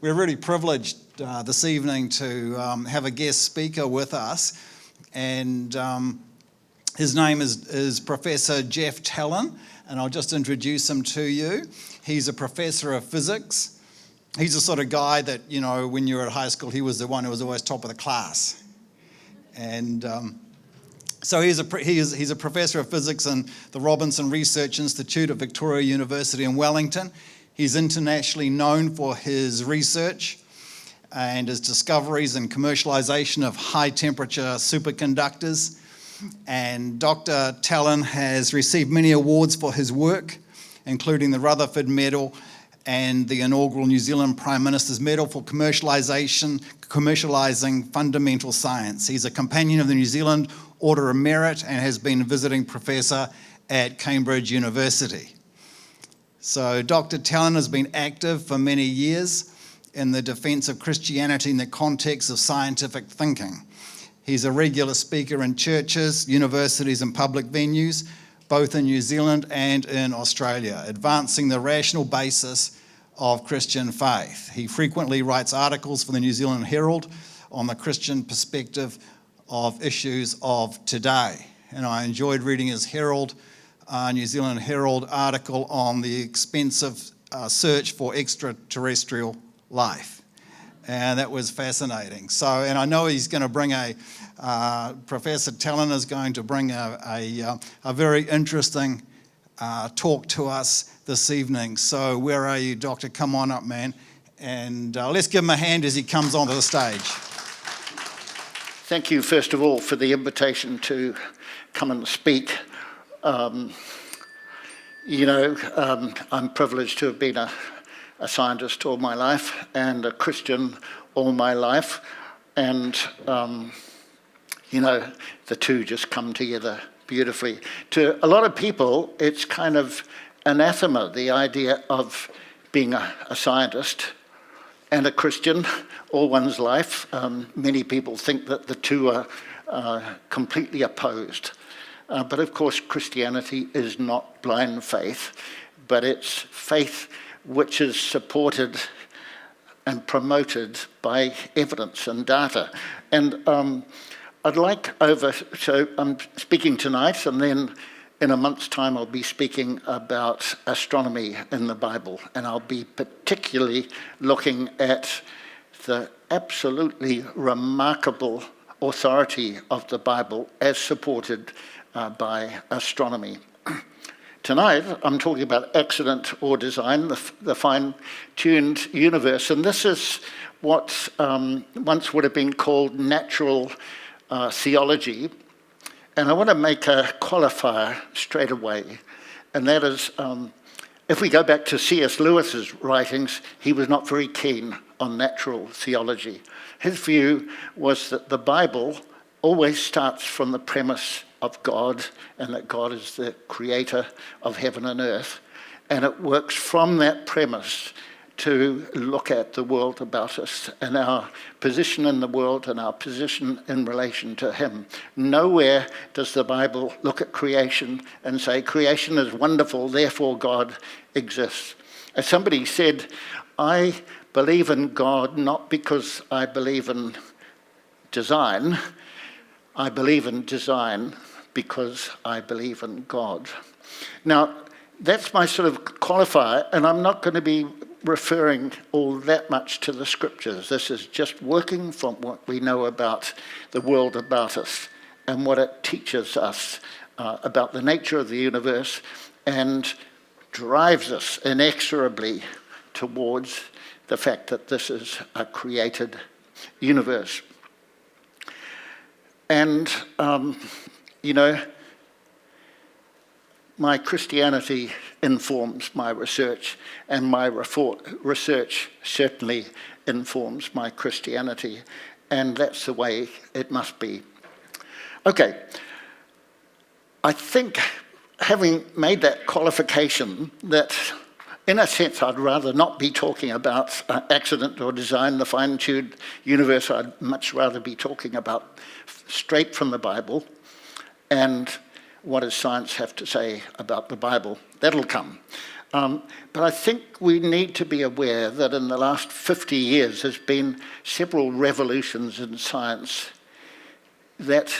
We're really privileged this evening to have a guest speaker with us, and his name is Professor Jeff Tallon, and I'll just introduce him to you. He's a professor of physics. He's the sort of guy that, you know, when you were at high school, he was the one who was always top of the class. And so he's a professor of physics in the Robinson Research Institute at Victoria University in Wellington. He's internationally known for his research and his discoveries and commercialization of high-temperature superconductors. And Dr. Tallon has received many awards for his work, including the Rutherford Medal and the inaugural New Zealand Prime Minister's Medal for commercializing fundamental science. He's a companion of the New Zealand Order of Merit and has been a visiting professor at Cambridge University. So Dr. Tallon has been active for many years in the defense of Christianity in the context of scientific thinking. He's a regular speaker in churches, universities and public venues, both in New Zealand and in Australia, advancing the rational basis of Christian faith. He frequently writes articles for the New Zealand Herald on the Christian perspective of issues of today. And I enjoyed reading his New Zealand Herald article on the expensive search for extraterrestrial life. And that was fascinating. So, and I know he's going to bring Professor Tallon is going to bring a very interesting talk to us this evening. So where are you, Doctor? Come on up, man. And let's give him a hand as he comes onto the stage. Thank you, first of all, for the invitation to come and speak. I'm privileged to have been a scientist all my life and a Christian all my life. And, the two just come together beautifully. To a lot of people, it's kind of anathema, the idea of being a scientist and a Christian all one's life. Many people think that the two are completely opposed. But of course, Christianity is not blind faith, but it's faith which is supported and promoted by evidence and data. And so I'm speaking tonight, and then in a month's time I'll be speaking about astronomy in the Bible, and I'll be particularly looking at the absolutely remarkable authority of the Bible as supported by astronomy. Tonight, I'm talking about accident or design, the fine-tuned universe, and this is what once would have been called natural theology. And I want to make a qualifier straight away, and that is, if we go back to C.S. Lewis's writings, he was not very keen on natural theology. His view was that the Bible always starts from the premise of God, and that God is the creator of heaven and earth. And it works from that premise to look at the world about us and our position in the world and our position in relation to him. Nowhere does the Bible look at creation and say, creation is wonderful, therefore God exists. As somebody said, I believe in God not because I believe in design. I believe in design because I believe in God. Now, that's my sort of qualifier, and I'm not going to be referring all that much to the scriptures. This is just working from what we know about the world about us and what it teaches us about the nature of the universe and drives us inexorably towards the fact that this is a created universe. And, my Christianity informs my research, and my research certainly informs my Christianity, and that's the way it must be. Okay, I think having made that qualification that in a sense, I'd rather not be talking about accident or design, the fine-tuned universe. I'd much rather be talking about straight from the Bible and what does science have to say about the Bible. That'll come. But I think we need to be aware that in the last 50 years there's been several revolutions in science that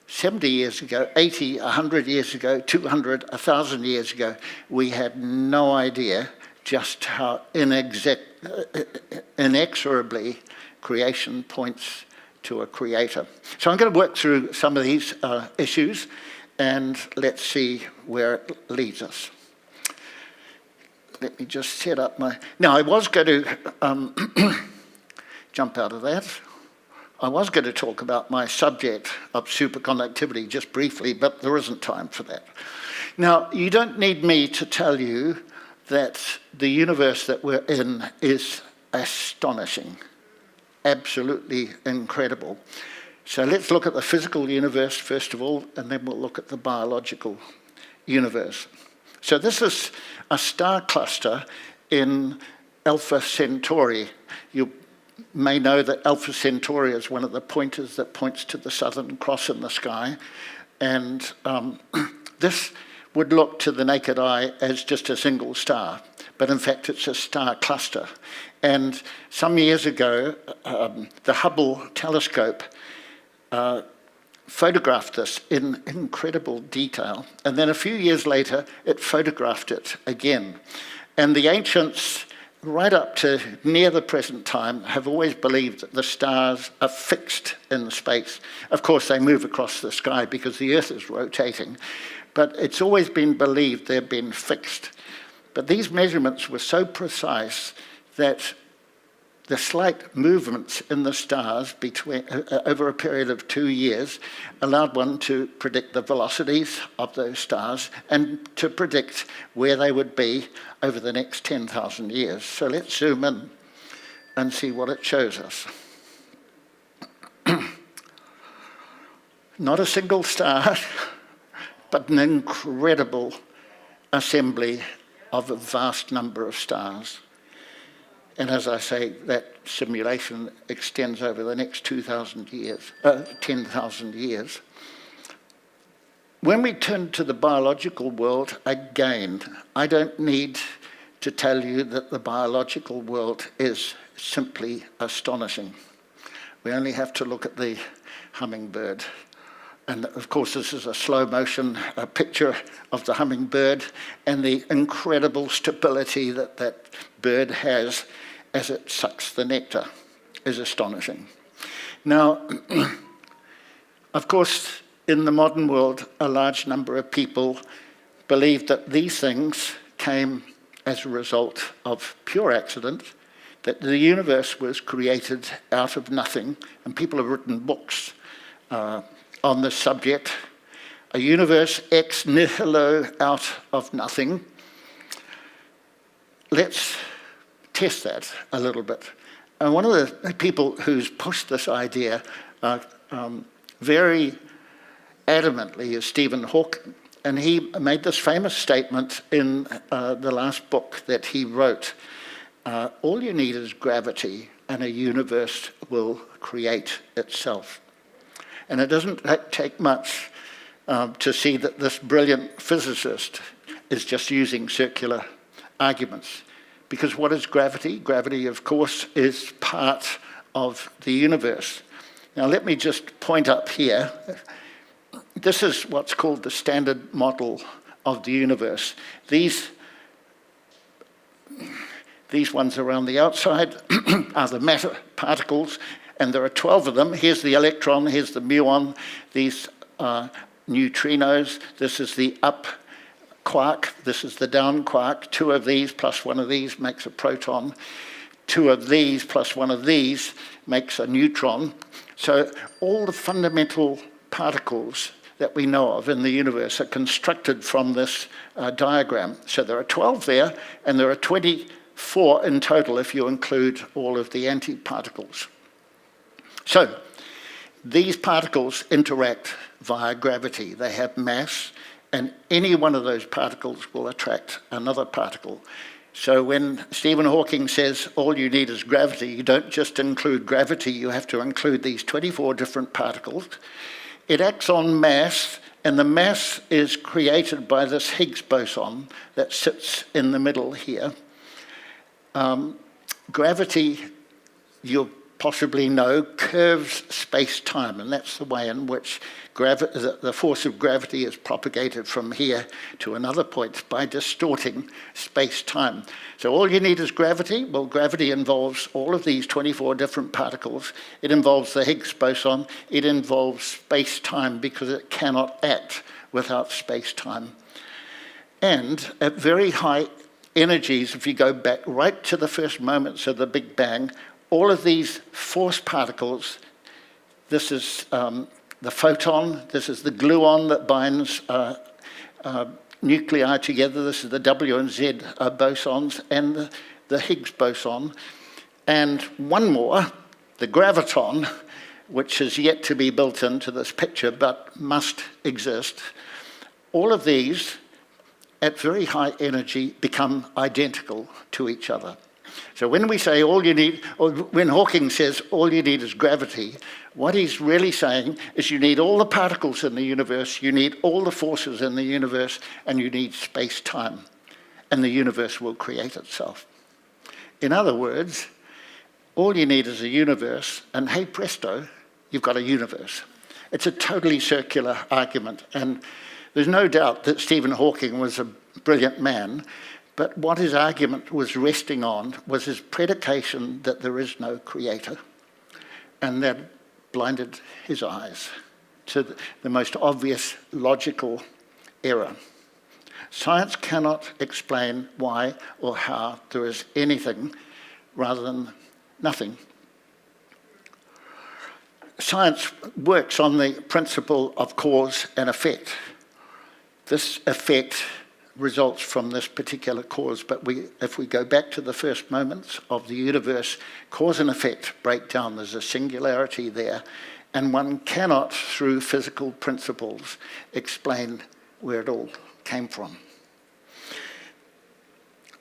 70 years ago, 80, 100 years ago, 200, 1,000 years ago, we had no idea just how inexorably creation points to a creator. So I'm going to work through some of these issues, and let's see where it leads us. Let me just set up my... Now, I was going to jump out of that. I was going to talk about my subject of superconductivity just briefly, but there isn't time for that. Now, you don't need me to tell you that the universe that we're in is astonishing, absolutely incredible. So let's look at the physical universe first of all, and then we'll look at the biological universe. So this is a star cluster in Alpha Centauri. You may know that Alpha Centauri is one of the pointers that points to the Southern Cross in the sky. And this would look to the naked eye as just a single star, but in fact it's a star cluster. And some years ago, the Hubble telescope photographed this in incredible detail. And then a few years later, it photographed it again. And the ancients, right up to near the present time, have always believed that the stars are fixed in space. Of course, they move across the sky because the Earth is rotating, but it's always been believed they've been fixed. But these measurements were so precise that the slight movements in the stars between, over a period of 2 years allowed one to predict the velocities of those stars and to predict where they would be over the next 10,000 years. So let's zoom in and see what it shows us. Not a single star, but an incredible assembly of a vast number of stars. And as I say, that simulation extends over the next 2,000 years, 10,000 years. When we turn to the biological world, again, I don't need to tell you that the biological world is simply astonishing. We only have to look at the hummingbird. And of course, this is a slow motion picture of the hummingbird, and the incredible stability that that bird has as it sucks the nectar is astonishing. Now, of course, in the modern world, a large number of people believe that these things came as a result of pure accident, that the universe was created out of nothing, and people have written books on this subject. A universe ex nihilo, out of nothing. Let's test that a little bit. And one of the people who's pushed this idea very adamantly is Stephen Hawking. And he made this famous statement in the last book that he wrote. All you need is gravity and a universe will create itself. And it doesn't take much to see that this brilliant physicist is just using circular arguments. Because what is gravity? Gravity, of course, is part of the universe. Now, let me just point up here. This is what's called the standard model of the universe. These ones around the outside are the matter particles, and there are 12 of them. Here's the electron, here's the muon, these are neutrinos. This is the up quark, this is the down quark. 2 of these plus 1 of these makes a proton. 2 of these plus 1 of these makes a neutron. So all the fundamental particles that we know of in the universe are constructed from this diagram. So there are 12 there, and there are 24 in total if you include all of the antiparticles. So these particles interact via gravity. They have mass, and any one of those particles will attract another particle. So when Stephen Hawking says all you need is gravity, you don't just include gravity, you have to include these 24 different particles. it acts on mass, and the mass is created by this Higgs boson that sits in the middle here. Gravity, you'll possibly know, curves space-time, and that's the way in which the force of gravity is propagated from here to another point by distorting space-time. So all you need is gravity. Well, gravity involves all of these 24 different particles. It involves the Higgs boson. It involves space-time because it cannot act without space-time. And at very high energies, if you go back right to the first moments of the Big Bang, all of these force particles, this is the photon, this is the gluon that binds nuclei together, this is the W and Z bosons, and the Higgs boson. And one more, the graviton, which is yet to be built into this picture but must exist. All of these, at very high energy, become identical to each other. So when we say all you need, or when Hawking says all you need is gravity, what he's really saying is you need all the particles in the universe, you need all the forces in the universe, and you need space-time, and the universe will create itself. In other words, all you need is a universe, and hey presto, you've got a universe. It's a totally circular argument, and there's no doubt that Stephen Hawking was a brilliant man, but what his argument was resting on was his predication that there is no creator. And that blinded his eyes to the most obvious logical error. Science cannot explain why or how there is anything rather than nothing. Science works on the principle of cause and effect. This effect results from this particular cause, but if we go back to the first moments of the universe, cause and effect break down. There's a singularity there, and one cannot, through physical principles, explain where it all came from.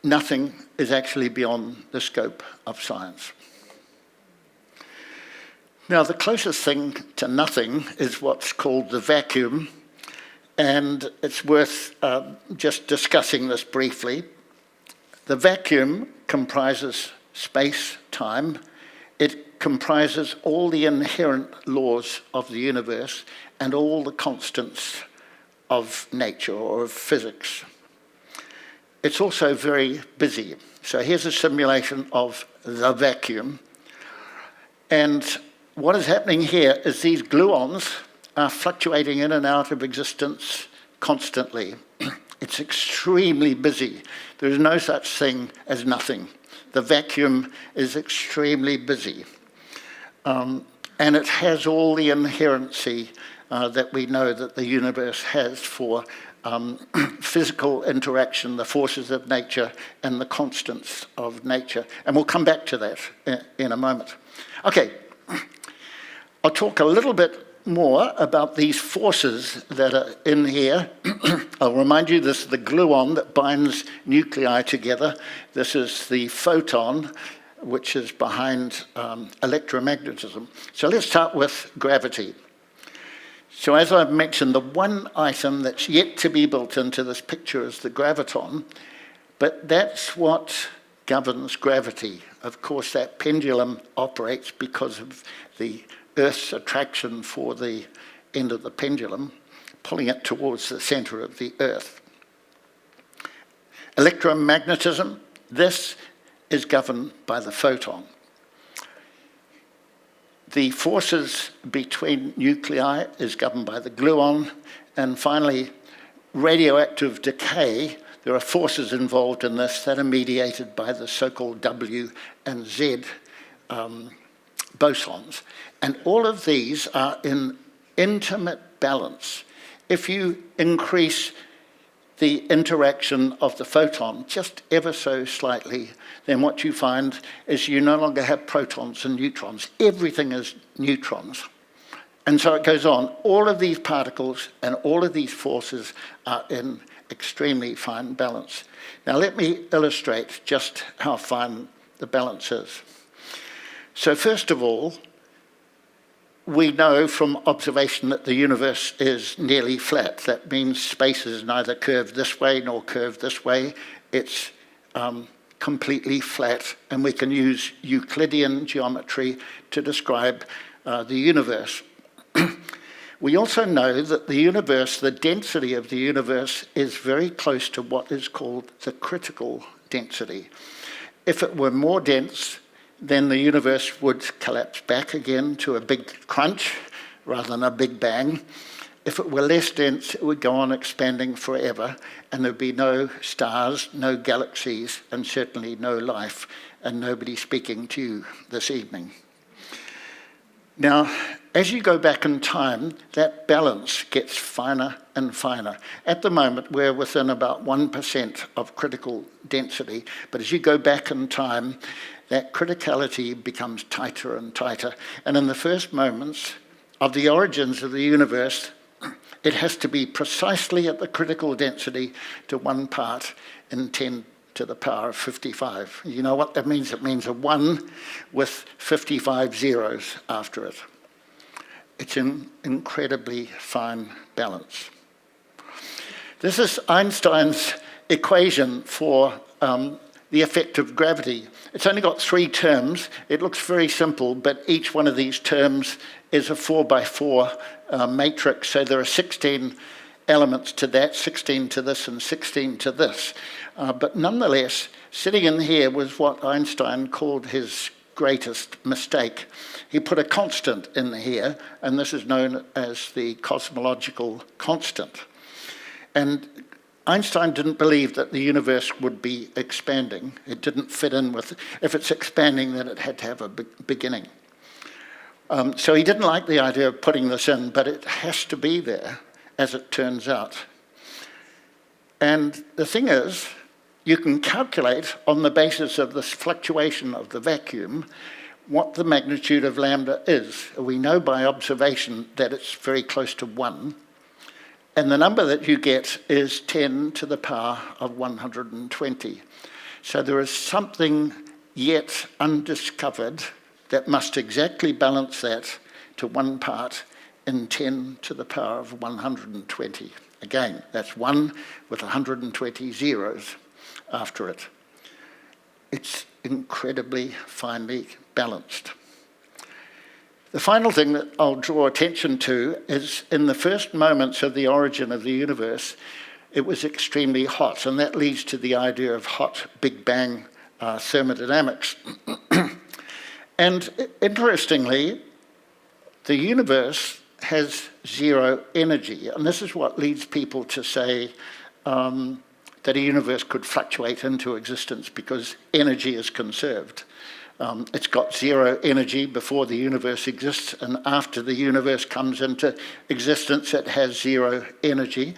Nothing is actually beyond the scope of science. Now, the closest thing to nothing is what's called the vacuum, and it's worth just discussing this briefly. The vacuum comprises space-time. It comprises all the inherent laws of the universe and all the constants of nature or of physics. It's also very busy. So here's a simulation of the vacuum. And what is happening here is these gluons are fluctuating in and out of existence constantly. It's extremely busy. There is no such thing as nothing. The vacuum is extremely busy. And it has all the inherency that we know that the universe has for physical interaction, the forces of nature, and the constants of nature. And we'll come back to that in a moment. Okay, I'll talk a little bit more about these forces that are in here. I'll remind you, this is the gluon that binds nuclei together. This is the photon, which is behind electromagnetism. So let's start with gravity. So as I've mentioned, the one item that's yet to be built into this picture is the graviton, but that's what governs gravity. Of course, that pendulum operates because of the Earth's attraction for the end of the pendulum, pulling it towards the center of the Earth. Electromagnetism, this is governed by the photon. The forces between nuclei is governed by the gluon. And finally, radioactive decay, there are forces involved in this that are mediated by the so-called W and Z bosons. And all of these are in intimate balance. If you increase the interaction of the photon just ever so slightly, then what you find is you no longer have protons and neutrons. Everything is neutrons. And so it goes on. All of these particles and all of these forces are in extremely fine balance. Now let me illustrate just how fine the balance is. So first of all, we know from observation that the universe is nearly flat. That means space is neither curved this way nor curved this way. It's completely flat, and we can use Euclidean geometry to describe the universe. We also know that the universe, the density of the universe, is very close to what is called the critical density. If it were more dense, then the universe would collapse back again to a big crunch rather than a big bang. If it were less dense, it would go on expanding forever, and there'd be no stars, no galaxies, and certainly no life, and nobody speaking to you this evening. Now, as you go back in time, that balance gets finer and finer. At the moment, we're within about 1% of critical density, but as you go back in time, that criticality becomes tighter and tighter. And in the first moments of the origins of the universe, it has to be precisely at the critical density to 1 part in 10 to the power of 55. You know what that means? It means a 1 with 55 zeros after it. It's an incredibly fine balance. This is Einstein's equation for the effect of gravity. It's only got 3 terms. It looks very simple, but each one of these terms is a 4x4 matrix, so there are 16 elements to that, 16 to this and 16 to this. But nonetheless, sitting in here was what Einstein called his greatest mistake. He put a constant in here, and this is known as the cosmological constant. And Einstein didn't believe that the universe would be expanding. It didn't fit in with, if it's expanding, then it had to have a beginning. So he didn't like the idea of putting this in, but it has to be there, as it turns out. And the thing is, you can calculate on the basis of this fluctuation of the vacuum what the magnitude of lambda is. We know by observation that it's very close to 1. And the number that you get is 10 to the power of 120. So there is something yet undiscovered that must exactly balance that to 1 part in 10 to the power of 120. Again, that's 1 with 120 zeros after it. It's incredibly finely balanced. The final thing that I'll draw attention to is in the first moments of the origin of the universe, it was extremely hot, and that leads to the idea of hot Big Bang thermodynamics. And interestingly, the universe has 0 energy, and this is what leads people to say that a universe could fluctuate into existence because energy is conserved. It's got 0 energy before the universe exists, and after the universe comes into existence, it has 0 energy.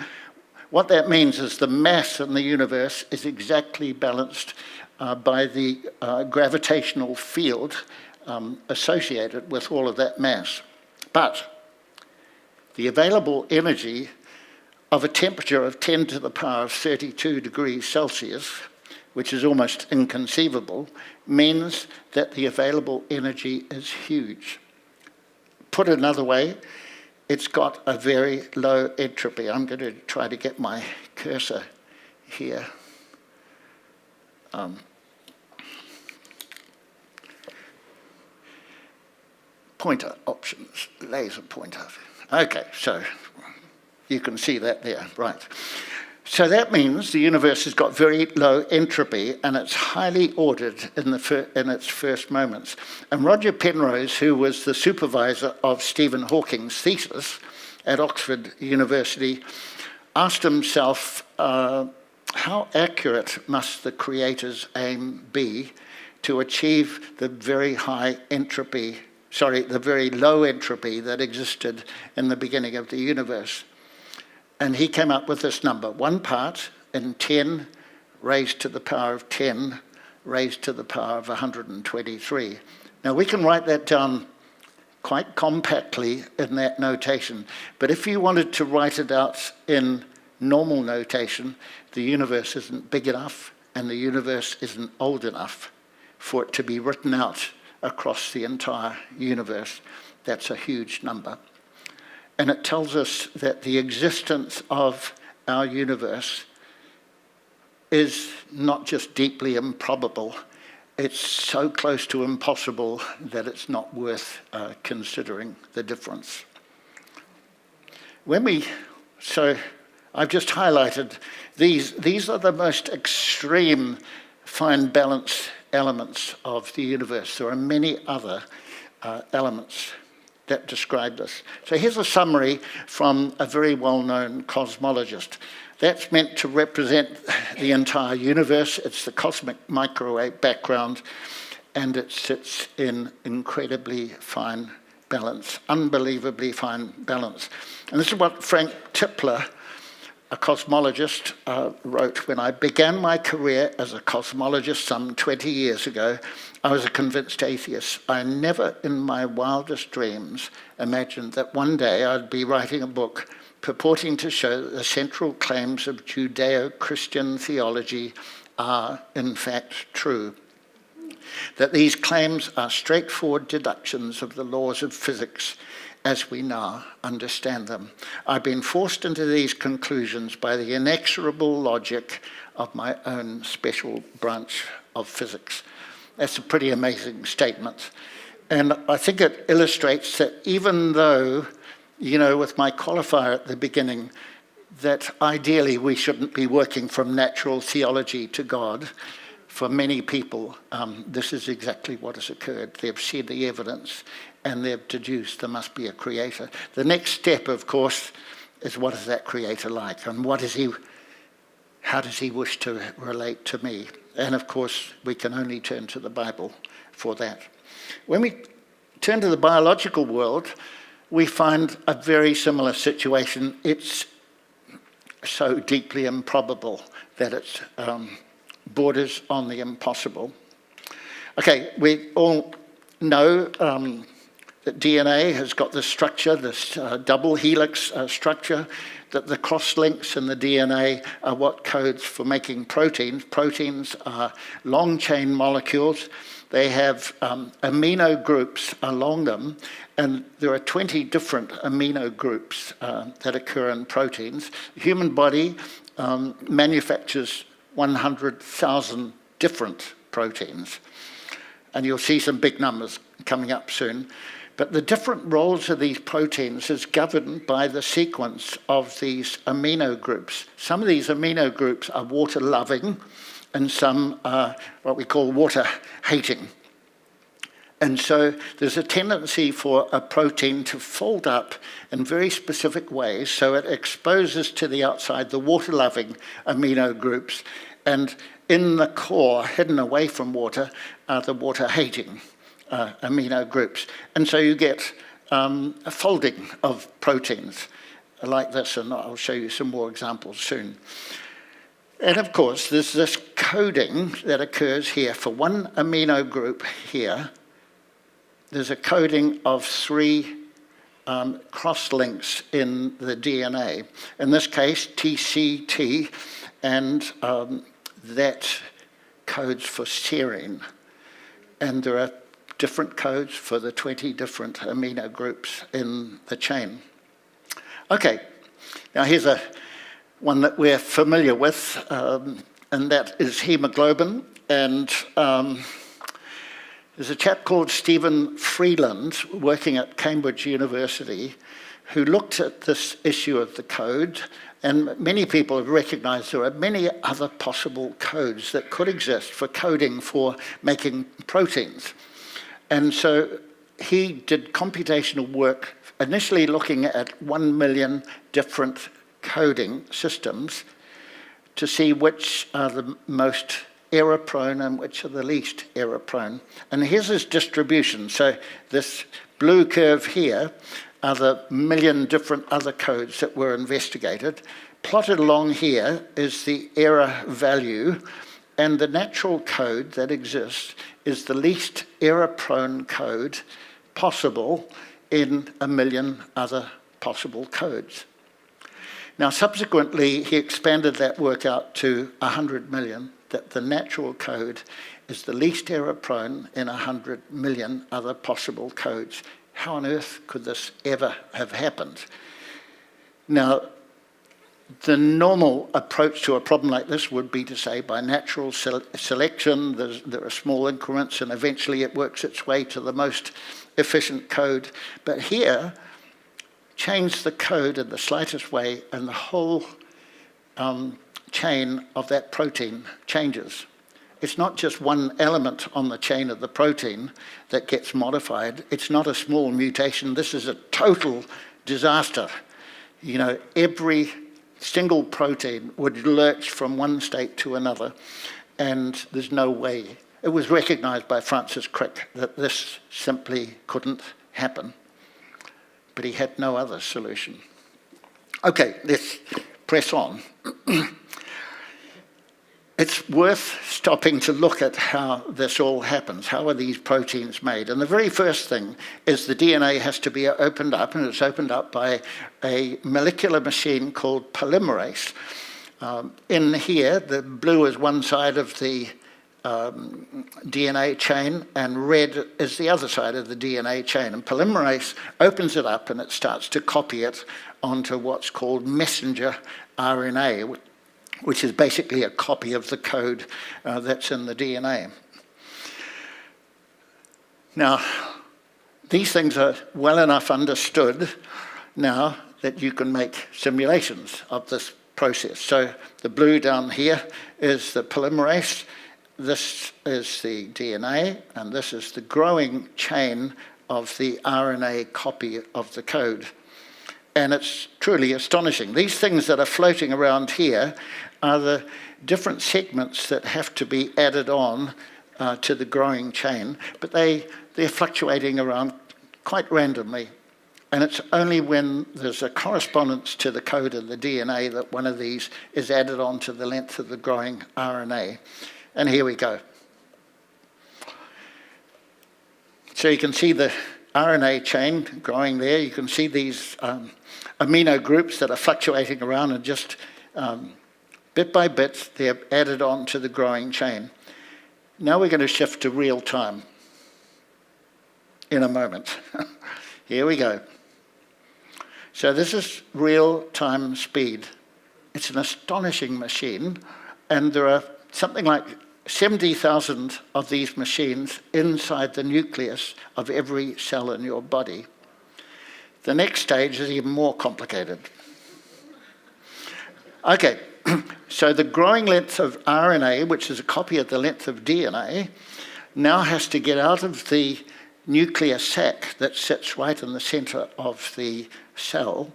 What that means is the mass in the universe is exactly balanced by the gravitational field associated with all of that mass. But the available energy of a temperature of 10 to the power of 32 degrees Celsius, which is almost inconceivable, means that the available energy is huge. Put another way, it's got a very low entropy. I'm going to try to get my cursor here. Pointer options, laser pointer. Okay, so you can see that there, right. So that means the universe has got very low entropy, and it's highly ordered in its first moments. And Roger Penrose, who was the supervisor of Stephen Hawking's thesis at Oxford University, asked himself, how accurate must the creator's aim be to achieve the very low entropy that existed in the beginning of the universe? And he came up with this number, 1 part in 10 raised to the power of 10 raised to the power of 123. Now we can write that down quite compactly in that notation, but if you wanted to write it out in normal notation, the universe isn't big enough and the universe isn't old enough for it to be written out across the entire universe. That's a huge number. And it tells us that the existence of our universe is not just deeply improbable, it's so close to impossible that it's not worth considering the difference. So I've just highlighted these are the most extreme fine balance elements of the universe. There are many other elements that describe this. So here's a summary from a very well-known cosmologist. That's meant to represent the entire universe. It's the cosmic microwave background, and it sits in incredibly fine balance, unbelievably fine balance. And this is what Frank Tipler, a cosmologist, wrote. When I began my career as a cosmologist some 20 years ago, I was a convinced atheist. I never in my wildest dreams imagined that one day I'd be writing a book purporting to show that the central claims of Judeo-Christian theology are in fact true. That these claims are straightforward deductions of the laws of physics as we now understand them. I've been forced into these conclusions by the inexorable logic of my own special branch of physics. That's a pretty amazing statement. And I think it illustrates that even though, with my qualifier at the beginning, that ideally we shouldn't be working from natural theology to God, for many people, this is exactly what has occurred. They've seen the evidence and they've deduced there must be a creator. The next step, of course, is what is that creator like, and how does he wish to relate to me? And of course, we can only turn to the Bible for that. When we turn to the biological world, we find a very similar situation. It's so deeply improbable that it borders on the impossible. Okay, we all know that DNA has got this structure, this double helix structure, that the cross-links in the DNA are what codes for making proteins. Proteins are long-chain molecules. They have amino groups along them, and there are 20 different amino groups that occur in proteins. The human body manufactures 100,000 different proteins, and you'll see some big numbers coming up soon. But the different roles of these proteins is governed by the sequence of these amino groups. Some of these amino groups are water-loving, and some are what we call water-hating. And so there's a tendency for a protein to fold up in very specific ways, so it exposes to the outside the water-loving amino groups, and in the core, hidden away from water, are the water-hating amino groups. And so you get a folding of proteins like this, and I'll show you some more examples soon. And of course, there's this coding that occurs here. For one amino group here, there's a coding of 3 cross-links in the DNA. In this case, TCT, and that codes for serine. And there are different codes for the 20 different amino groups in the chain. Okay, now here's one that we're familiar with, and that is hemoglobin. And there's a chap called Stephen Freeland working at Cambridge University who looked at this issue of the code, and many people have recognized there are many other possible codes that could exist for coding for making proteins. And so he did computational work, initially looking at 1 million different coding systems to see which are the most error-prone and which are the least error-prone. And here's his distribution. So this blue curve here are the million different other codes that were investigated. Plotted along here is the error value, and the natural code that exists is the least error-prone code possible in 1 million other possible codes. Now, subsequently, he expanded that work out to 100 million that the natural code is the least error prone in 100 million other possible codes. How on earth could this ever have happened? Now, the normal approach to a problem like this would be to say by natural selection, there are small increments and eventually it works its way to the most efficient code. But here, change the code in the slightest way and the whole chain of that protein changes. It's not just one element on the chain of the protein that gets modified. It's not a small mutation. This is a total disaster. You know, every single protein would lurch from one state to another, and there's no way. It was recognized by Francis Crick that this simply couldn't happen, but he had no other solution. Okay, let's press on. It's worth stopping to look at how this all happens. How are these proteins made? And the very first thing is the DNA has to be opened up, and it's opened up by a molecular machine called polymerase. In here, the blue is one side of the DNA chain, and red is the other side of the DNA chain. And polymerase opens it up, and it starts to copy it onto what's called messenger RNA, which is basically a copy of the code that's in the DNA. Now, these things are well enough understood now that you can make simulations of this process. So the blue down here is the polymerase, this is the DNA, and this is the growing chain of the RNA copy of the code. And it's truly astonishing. These things that are floating around here are the different segments that have to be added on to the growing chain, but they're fluctuating around quite randomly. And it's only when there's a correspondence to the code of the DNA that one of these is added on to the length of the growing RNA. And here we go. So you can see the RNA chain growing there. You can see these amino groups that are fluctuating around, and just bit by bit, they're added on to the growing chain. Now we're going to shift to real time in a moment. Here we go. So this is real time speed. It's an astonishing machine, and there are something like 70,000 of these machines inside the nucleus of every cell in your body. The next stage is even more complicated. Okay, so the growing length of RNA, which is a copy of the length of DNA, now has to get out of the nuclear sac that sits right in the center of the cell.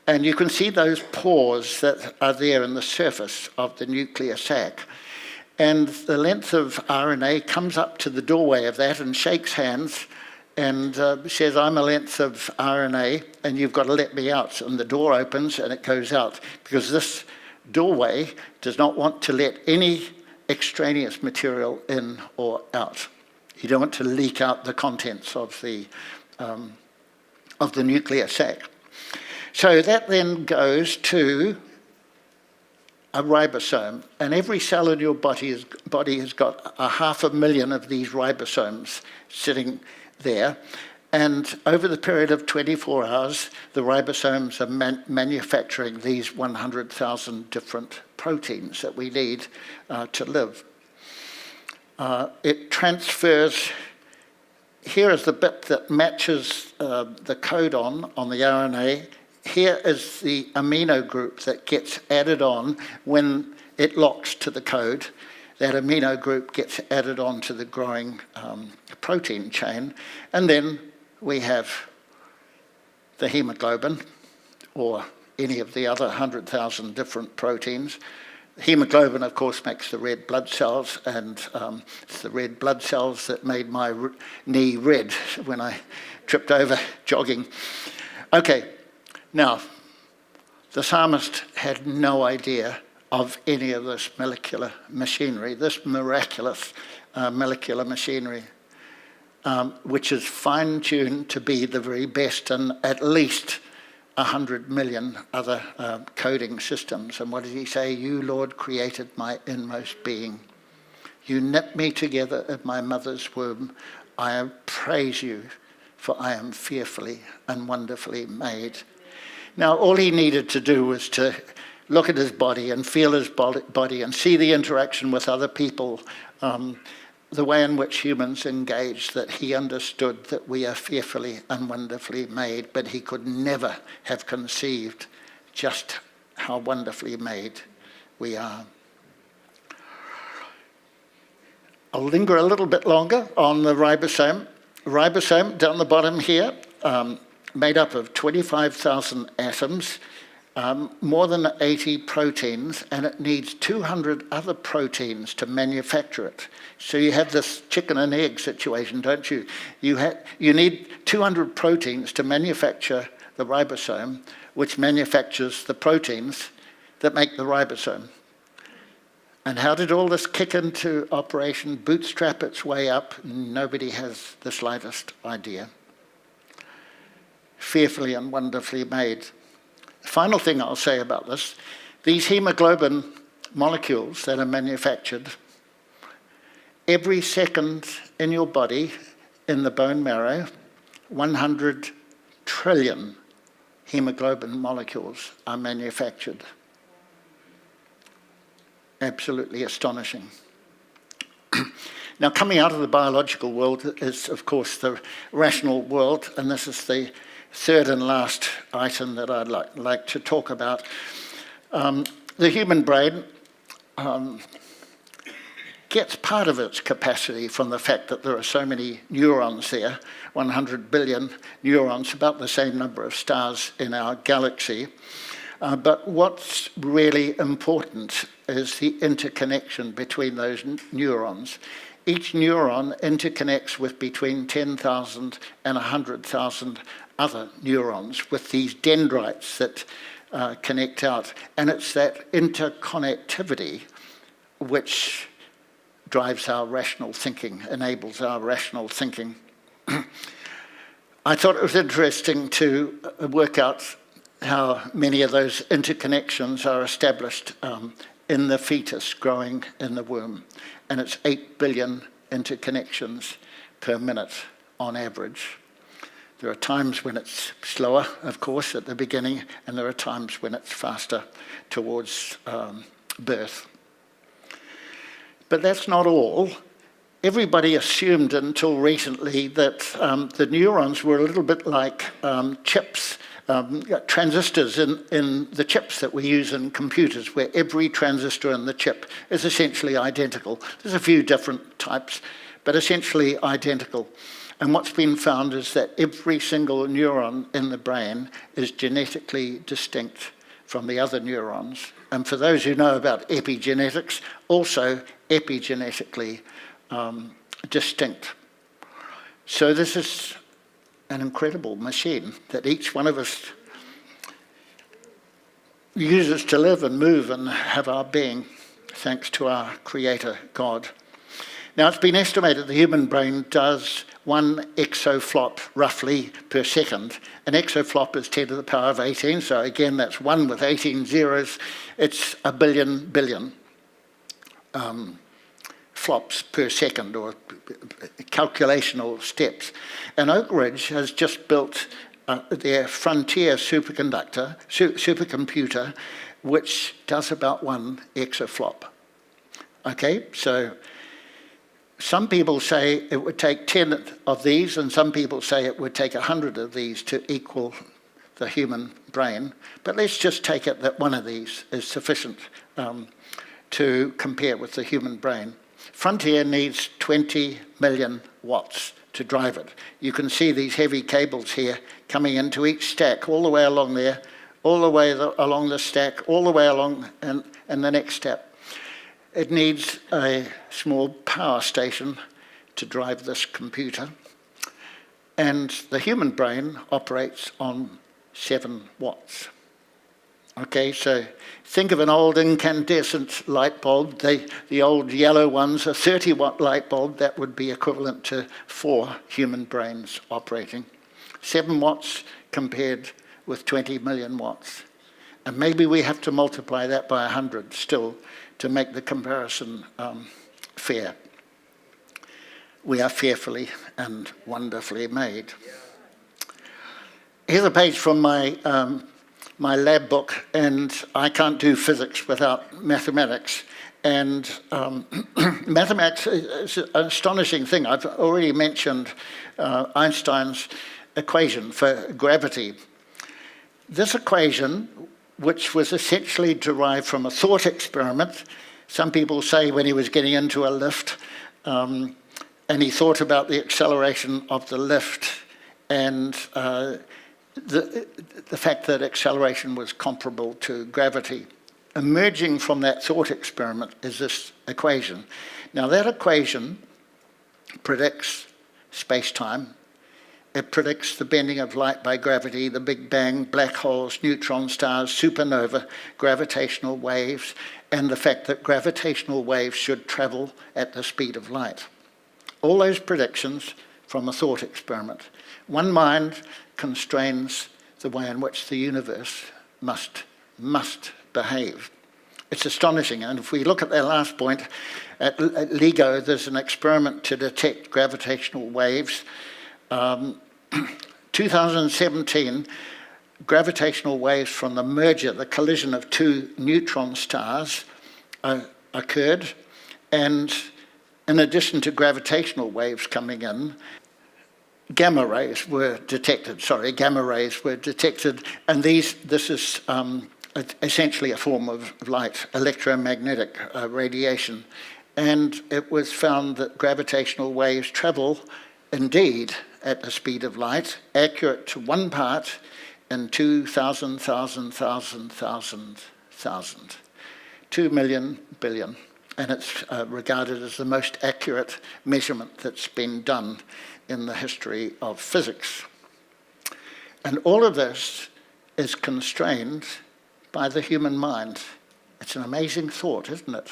And you can see those pores that are there in the surface of the nuclear sac. And the length of RNA comes up to the doorway of that and shakes hands and says, I'm a length of RNA and you've got to let me out. And the door opens and it goes out, because this doorway does not want to let any extraneous material in or out. You don't want to leak out the contents of the nuclear sac. So that then goes to a ribosome, and every cell in your body has got 500,000 of these ribosomes sitting there. And over the period of 24 hours, the ribosomes are manufacturing these 100,000 different proteins that we need to live. It transfers. Here is the bit that matches the codon on the RNA. Here is the amino group that gets added on when it locks to the code. That amino group gets added on to the growing protein chain. And then we have the hemoglobin, or any of the other 100,000 different proteins. Hemoglobin, of course, makes the red blood cells, and it's the red blood cells that made my knee red when I tripped over jogging. Okay, now, the psalmist had no idea of any of this molecular machinery, this miraculous molecular machinery, which is fine-tuned to be the very best and at least 100 million other coding systems. And what did he say? You, Lord, created my inmost being. You knit me together in my mother's womb. I praise you, for I am fearfully and wonderfully made. Now, all he needed to do was to look at his body and feel his body and see the interaction with other people, the way in which humans engage, that he understood that we are fearfully and wonderfully made, but he could never have conceived just how wonderfully made we are. I'll linger a little bit longer on the ribosome. Ribosome, down the bottom here, made up of 25,000 atoms, more than 80 proteins, and it needs 200 other proteins to manufacture it. So you have this chicken and egg situation, don't you? You need 200 proteins to manufacture the ribosome, which manufactures the proteins that make the ribosome. And how did all this kick into operation, bootstrap its way up? Nobody has the slightest idea. Fearfully and wonderfully made. Final thing I'll say about this, these hemoglobin molecules that are manufactured, every second in your body, in the bone marrow, 100 trillion hemoglobin molecules are manufactured. Absolutely astonishing. Now, coming out of the biological world is, of course, the rational world, and this is the third and last item that I'd like to talk about. The human brain gets part of its capacity from the fact that there are so many neurons there, 100 billion neurons, about the same number of stars in our galaxy. But what's really important is the interconnection between those neurons. Each neuron interconnects with between 10,000 and 100,000 other neurons with these dendrites that connect out. And it's that interconnectivity which drives our rational thinking, enables our rational thinking. I thought it was interesting to work out how many of those interconnections are established in the fetus growing in the womb. And it's 8 billion interconnections per minute on average. There are times when it's slower, of course, at the beginning, and there are times when it's faster towards birth. But that's not all. Everybody assumed until recently that the neurons were a little bit like chips, transistors in the chips that we use in computers, where every transistor in the chip is essentially identical. There's a few different types, but essentially identical. And what's been found is that every single neuron in the brain is genetically distinct from the other neurons. And for those who know about epigenetics, also epigenetically distinct. So this is an incredible machine that each one of us uses to live and move and have our being, thanks to our Creator, God. Now, it's been estimated the human brain does 1 exaflop roughly per second. An exaflop is 10 to the power of 18, so again, that's 1 with 18 zeros. It's a billion flops per second, or calculational steps. And Oak Ridge has just built their Frontier supercomputer, which does about 1 exaflop. Okay, so some people say it would take 10 of these, and some people say it would take 100 of these to equal the human brain. But let's just take it that 1 of these is sufficient to compare with the human brain. Frontier needs 20 million watts to drive it. You can see these heavy cables here coming into each stack, all the way along there, all the way along the stack, all the way along and the next step. It needs a small power station to drive this computer. And the human brain operates on 7 watts. Okay, so think of an old incandescent light bulb. The old yellow ones, a 30-watt light bulb, that would be equivalent to 4 human brains operating. 7 watts compared with 20 million watts. And maybe we have to multiply that by 100 still to make the comparison fair. We are fearfully and wonderfully made. Here's a page from my lab book, and I can't do physics without mathematics. And mathematics is an astonishing thing. I've already mentioned Einstein's equation for gravity. This equation, which was essentially derived from a thought experiment, some people say when he was getting into a lift, and he thought about the acceleration of the lift, and the fact that acceleration was comparable to gravity. Emerging from that thought experiment is this equation. Now that equation predicts space-time. It predicts the bending of light by gravity, the Big Bang, black holes, neutron stars, supernova, gravitational waves, and the fact that gravitational waves should travel at the speed of light. All those predictions from a thought experiment. One mind constrains the way in which the universe must behave. It's astonishing, and if we look at that last point, at LIGO there's an experiment to detect gravitational waves. 2017, gravitational waves from the merger, the collision of two neutron stars occurred, and in addition to gravitational waves coming in, gamma rays were detected, and this is essentially a form of light, electromagnetic radiation. And it was found that gravitational waves travel indeed at the speed of light, accurate to 1 part in 2,000, 2 million billion. And it's regarded as the most accurate measurement that's been done in the history of physics. And all of this is constrained by the human mind. It's an amazing thought, isn't it?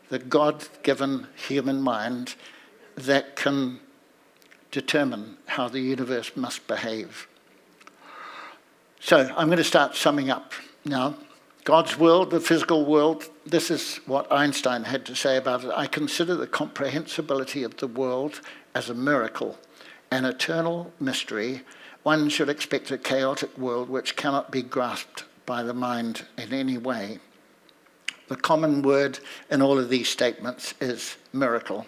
The God-given human mind that can determine how the universe must behave. So I'm going to start summing up now. God's world, the physical world, this is what Einstein had to say about it. I consider the comprehensibility of the world as a miracle, an eternal mystery. One should expect a chaotic world which cannot be grasped by the mind in any way. The common word in all of these statements is miracle.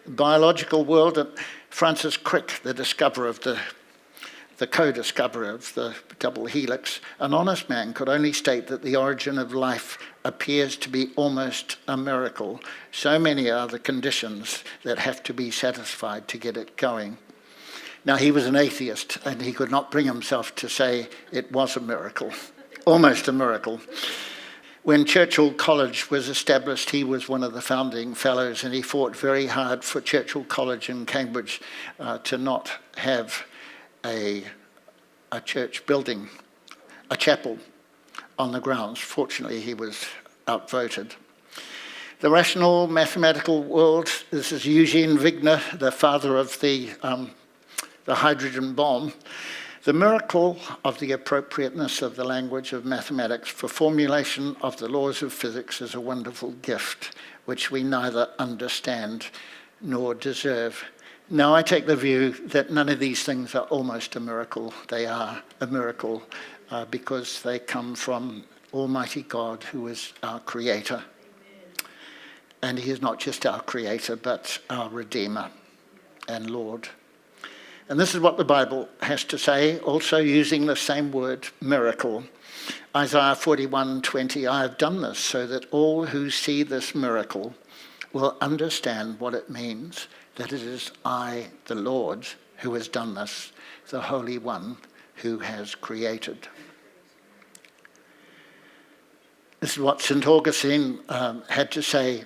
Biological world, Francis Crick, the discoverer of the co-discoverer of the double helix, an honest man could only state that the origin of life appears to be almost a miracle. So many are the conditions that have to be satisfied to get it going. Now, he was an atheist, and he could not bring himself to say it was a miracle, almost a miracle. When Churchill College was established, he was one of the founding fellows, and he fought very hard for Churchill College in Cambridge to not have a church building, a chapel on the grounds. Fortunately, he was outvoted. The rational mathematical world, this is Eugene Wigner, the father of the hydrogen bomb. The miracle of the appropriateness of the language of mathematics for formulation of the laws of physics is a wonderful gift, which we neither understand nor deserve. Now, I take the view that none of these things are almost a miracle. They are a miracle because they come from Almighty God, who is our Creator. And He is not just our Creator, but our Redeemer and Lord. And this is what the Bible has to say, also using the same word, miracle. Isaiah 41:20, I have done this so that all who see this miracle will understand what it means, that it is I, the Lord, who has done this, the Holy One who has created. This is what St. Augustine had to say.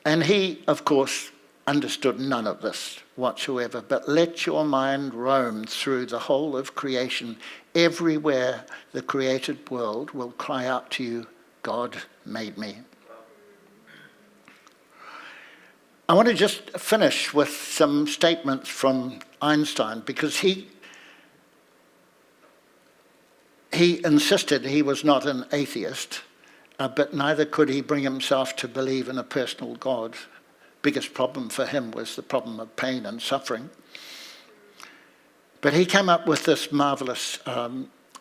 And he, of course, understood none of this whatsoever. But let your mind roam through the whole of creation. Everywhere the created world will cry out to you, God made me. I want to just finish with some statements from Einstein, because he he insisted he was not an atheist, but neither could he bring himself to believe in a personal God. Biggest problem for him was the problem of pain and suffering. But he came up with this marvelous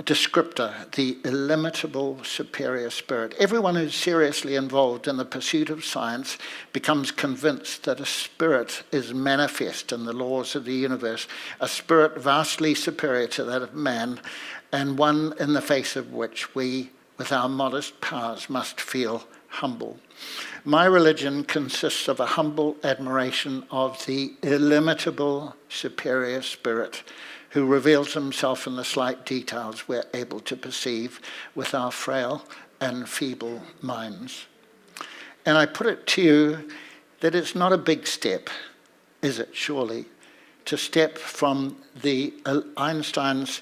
descriptor, the illimitable superior spirit. Everyone who's seriously involved in the pursuit of science becomes convinced that a spirit is manifest in the laws of the universe, a spirit vastly superior to that of man, and one in the face of which we, with our modest powers, must feel humble. My religion consists of a humble admiration of the illimitable superior spirit who reveals himself in the slight details we're able to perceive with our frail and feeble minds. And I put it to you that it's not a big step, is it, surely, to step from the Einstein's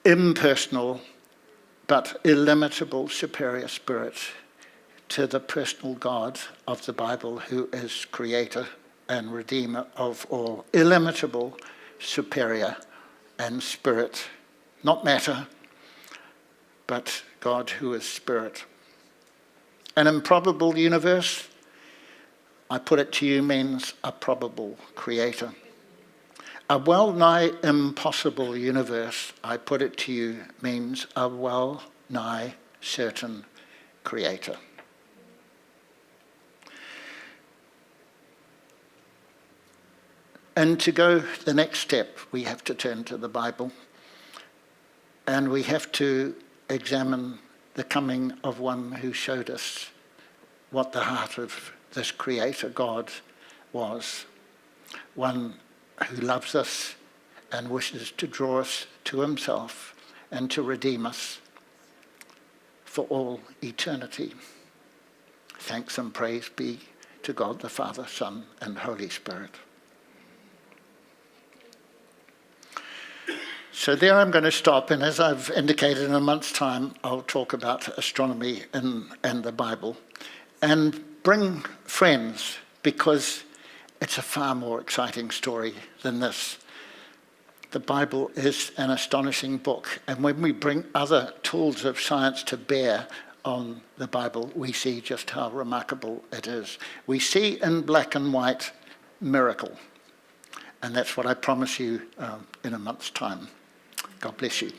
impersonal but illimitable superior spirit to the personal God of the Bible, who is creator and redeemer of all. Illimitable, superior, and spirit. Not matter, but God who is spirit. An improbable universe, I put it to you, means a probable creator. A well-nigh impossible universe, I put it to you, means a well-nigh certain creator. And to go the next step, we have to turn to the Bible, and we have to examine the coming of one who showed us what the heart of this creator God was, one who loves us and wishes to draw us to himself and to redeem us for all eternity. Thanks and praise be to God the Father, Son, and Holy Spirit. So there I'm going to stop, and as I've indicated, in a month's time I'll talk about astronomy and the Bible, and bring friends, because it's a far more exciting story than this. The Bible is an astonishing book, and when we bring other tools of science to bear on the Bible, we see just how remarkable it is. We see in black and white miracle, and that's what I promise you in a month's time. God bless you.